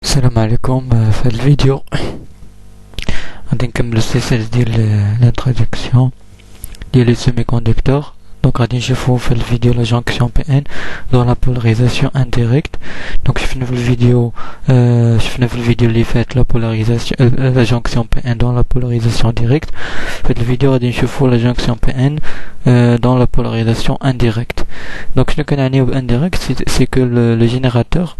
السلام عليكم. في هذا الفيديو غادي نكمل السلسلة ديال الانتروداكسيون ديال لي سيمي كوندكتور. دونك غادي نشوفو في الفيديو لا جونكسيون بي ان دون لا بولاريزاسيون انديريكت. دونك شفنا في الفيديو اللي فات لا بولاريزاسيون لا جونكسيون بي ان دون لا بولاريزاسيون ديريكت. في هذا الفيديو غادي نشوفو لا جونكسيون بي ان دون لا polarisation indirecte. Donc شنو كنعنيو بانديريكت سي كو لو جينيراتور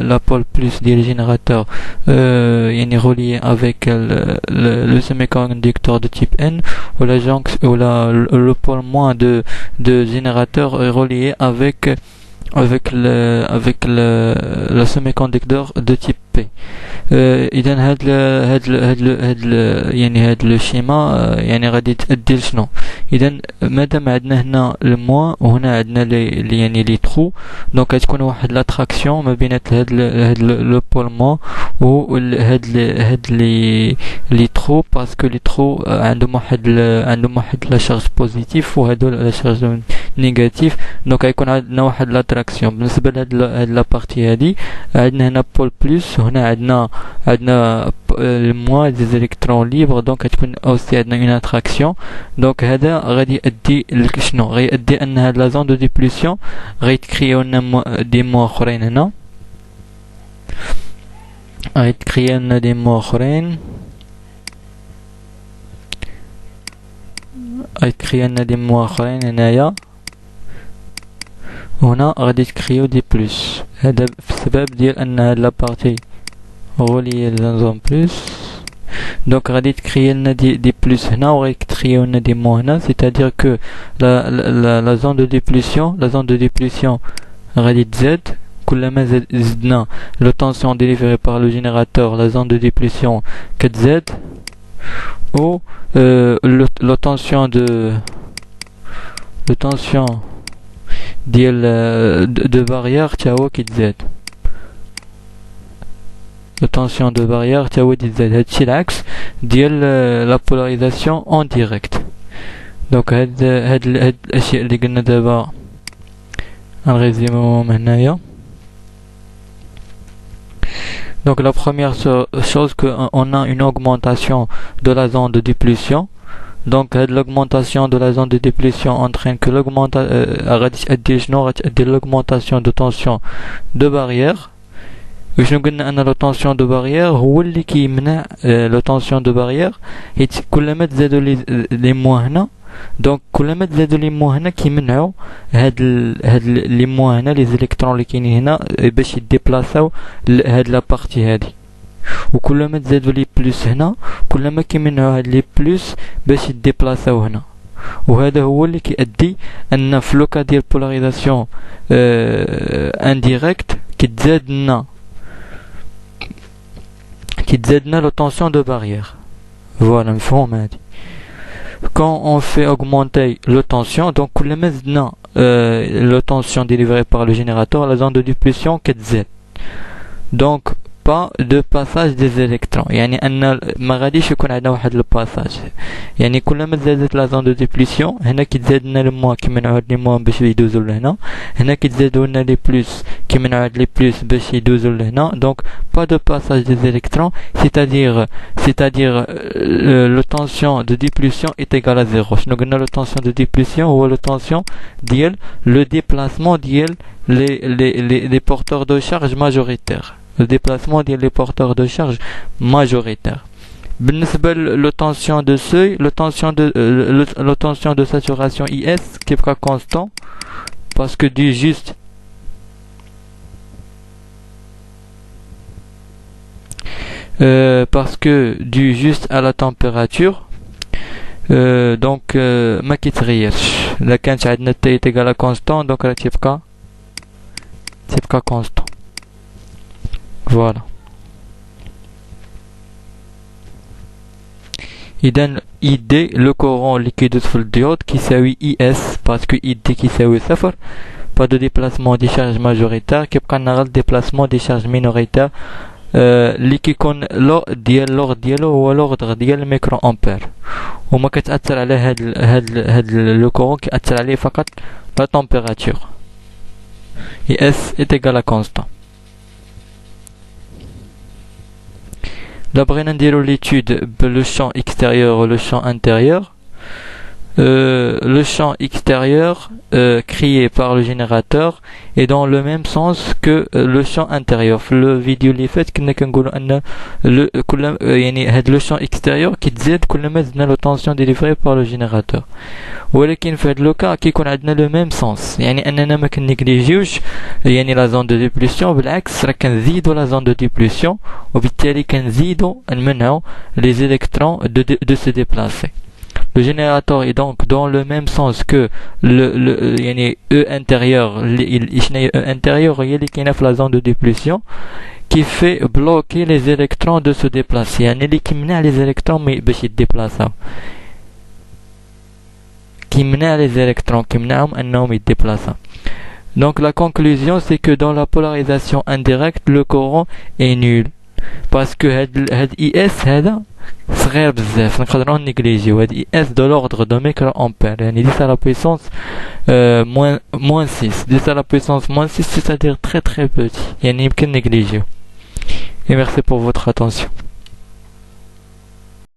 la pôle plus ديال الجينيراتور يعني relié avec le semi-conducteur de type N, ou la jonction ou le pôle moins de générateur est relié avec le semi-conducteur de type P. اذا هاد لو شيما يعني غادي تأدي لشنو؟ اذا مادام عندنا هنا الموا وهنا عندنا لي ترو، دونك غتكون واحد لاتراكسيون ما بين هاد لو بول موا و هاد لي ترو، باسكو لي ترو عندهم واحد لا شارج بوزيتيف وهادو لا شارج نيجاتيف. دونك غيكون عندنا واحد لاتراكسيون. بالنسبه لهاد لا بارتي هادي عندنا هنا بول بلس وهنا عندنا الموا دي زيليكترون ليبر، دونك غتكون اوسي عندنا اون اتراكسيون. دونك هذا غادي يؤدي لشنو؟ غيؤدي ان هاد لا زون دو ديبليسيون غيتكريو لنا دي موا اخرين هنا، غيتكريو لنا دي موا اخرين، غيتكريو لنا دي موا اخرين هنايا، هنا غادي تكريو دي بلس. هذا بسبب ديال ان هاد لا بارتي relié la zone plus. Donc غادي تكريي لنا دي بلس هنا وغيكريو لنا دي مو هنا، c'est-à-dire que la zone de déplétion غادي تزاد كلما زدنا le tension délivrée par le générateur. La zone de déplétion كتزاد و le tension ديال de barrière تا هو كيتزاد. La tension de barrière تاهو تزاد. هادشي العكس ديال لا بولاريزاسيون اون ديريكت. دونك هاد الاشياء اللي قلنا دابا نريزيموهم هنايا. Donc la première chose que on a une augmentation de la zone de déplétion. Donc l'augmentation de la zone de déplétion entraîne que l'augmentation de tension de barrière. وشنو قلنا ان لو طونسيون دو بارير هو اللي كيمنع لو طونسيون دو بارير، حيت كلما تزادوا لي موا هنا، دونك كلما تزادوا لي موا هنا كيمنعوا هاد لي موا هنا لي زيليكترون اللي كاينين هنا باش يديبلاساو هاد لا بارتي هادي، وكلما تزادوا لي بلس هنا كلما كيمنعوا هاد لي بلس باش يديبلاساو هنا. وهذا هو اللي كيؤدي ان في لوكا ديال بولاريزاسيون انديريكت كتزادنا la tension de barrière. Voilà, مفهوم هادي. Quand on fait augmenter le tension, donc كلما زدنا le tension délivrée par le générateur, la zone de déplétion كتزاد. Donc pas de passage des électrons، يعني ان ما غاديش يكون عندنا واحد لو باساج. يعني كلما زادت لا زون دو ديبليسيون هنا كيتزاد لنا الموا كيمنعوا هاد لي موا باش يدوزوا لهنا، هنا كيتزادوا لنا لي بلس كيمنعوا هاد لي بلس باش يدوزوا لهنا. دونك pas de passage des électrons، c'est-à-dire le tension de déplétion est égal à 0. شنو قلنا؟ le tension de déplétion هو le tension ديال le déplacement ديال les porteurs de charge majoritaires. Le déplacement des porteurs de charge majoritaire. بالنسبة le tension de seuil, le tension de saturation IS qui est constant parce que du juste à la température donc ما كيتغيرش. إلا كانت عندنا T est égal à constant donc راه تبقى constant. Voilà. إذن ID le courant liquide في الديود كيساوي IS parce que ID كيساوي صفر. pas de déplacement des charges majoritaires، كيبقى لنا غير déplacement des charges minoritaires اللي كيكون لوغ ديالو هو لوغ ديال الميكرو امبير، وما كتأثر على هاد لو كورون، كيأثر عليه فقط لا température. Et S est égal à constant. D'après l'étude, le champ extérieur et le champ intérieur. Le champ extérieur créé par le générateur est dans le même sens que le champ intérieur. Le vidéo اللي فات كنا كنقولوا ان كل يعني هذا le champ extérieur كيتزاد كلما زدنا la tension délivrée par le générateur. ولكن في هذا لوكا كيكون عندنا لو ميم سونس، يعني اننا ما كنيجليجيوش يعني لا زون دو ديبليسيون، بالعكس راه كنزيدوا لا زون دو ديبليسيون وبالتالي كنزيدوا نمنعوا les électrons de se déplacer. Le générateur est donc dans le même sens que le E intérieur, E intérieur qui est la zone de déplétion qui fait bloquer les électrons de se déplacer. يعني qui mène les électrons mais باش يتديبلاساو. Qui mène les électrons, qui mène انهم يتديبلاساو. Donc la conclusion c'est que dans la polarisation indirecte le courant est nul parce que هاد IS هذا صغير بزاف نقدروا نيجليجيو. هاد IS de l'ordre de microampères يعني 10 à la puissance moins 6 10 à la puissance moins 6 c'est-à-dire très très petit يعني يمكن نيجليجيو. Et merci pour votre attention.